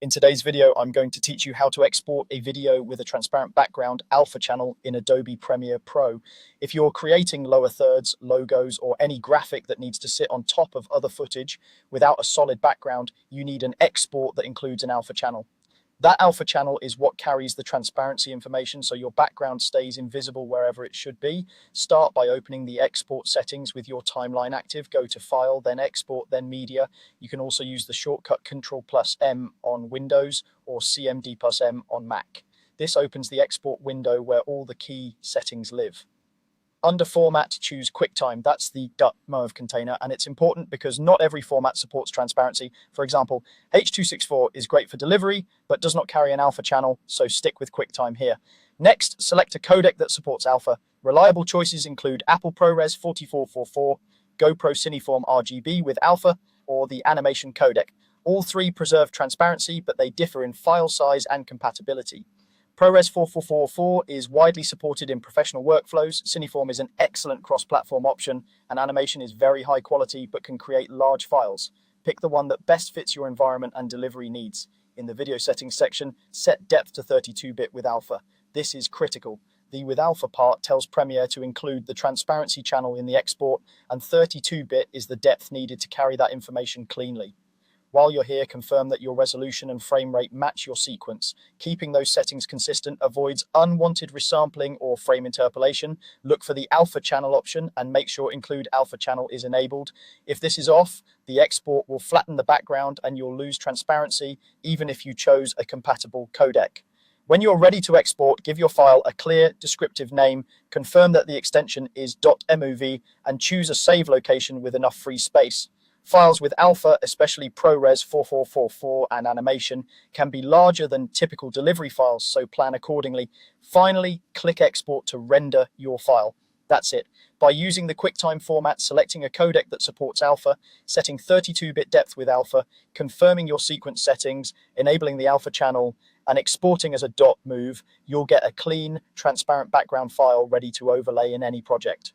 In today's video, I'm going to teach you how to export a video with a transparent background alpha channel in Adobe Premiere Pro. If you're creating lower thirds, logos, or any graphic that needs to sit on top of other footage without a solid background, you need an export that includes an alpha channel. That alpha channel is what carries the transparency information, so your background stays invisible wherever it should be. Start by opening the export settings with your timeline active. Go to File, then Export, then Media. You can also use the shortcut Ctrl+M on Windows or CMD+M on Mac. This opens the export window where all the key settings live. Under Format, choose QuickTime. That's the .mov container, and it's important because not every format supports transparency. For example, H.264 is great for delivery, but does not carry an alpha channel, so stick with QuickTime here. Next, select a codec that supports alpha. Reliable choices include Apple ProRes 4444, GoPro Cineform RGB with alpha, or the animation codec. All three preserve transparency, but they differ in file size and compatibility. ProRes 4444 is widely supported in professional workflows. Cineform is an excellent cross-platform option, and animation is very high quality but can create large files. Pick the one that best fits your environment and delivery needs. In the video settings section, set depth to 32-bit with alpha. This is critical. The with alpha part tells Premiere to include the transparency channel in the export, and 32-bit is the depth needed to carry that information cleanly. While you're here, confirm that your resolution and frame rate match your sequence. Keeping those settings consistent avoids unwanted resampling or frame interpolation. Look for the alpha channel option and make sure include alpha channel is enabled. If this is off, the export will flatten the background and you'll lose transparency even if you chose a compatible codec. When you're ready to export, give your file a clear, descriptive name, confirm that the extension is .mov, and choose a save location with enough free space. Files with alpha, especially ProRes 4444 and animation, can be larger than typical delivery files, so plan accordingly. Finally, click Export to render your file. That's it. By using the QuickTime format, selecting a codec that supports alpha, setting 32-bit depth with alpha, confirming your sequence settings, enabling the alpha channel, and exporting as a .mov, you'll get a clean, transparent background file ready to overlay in any project.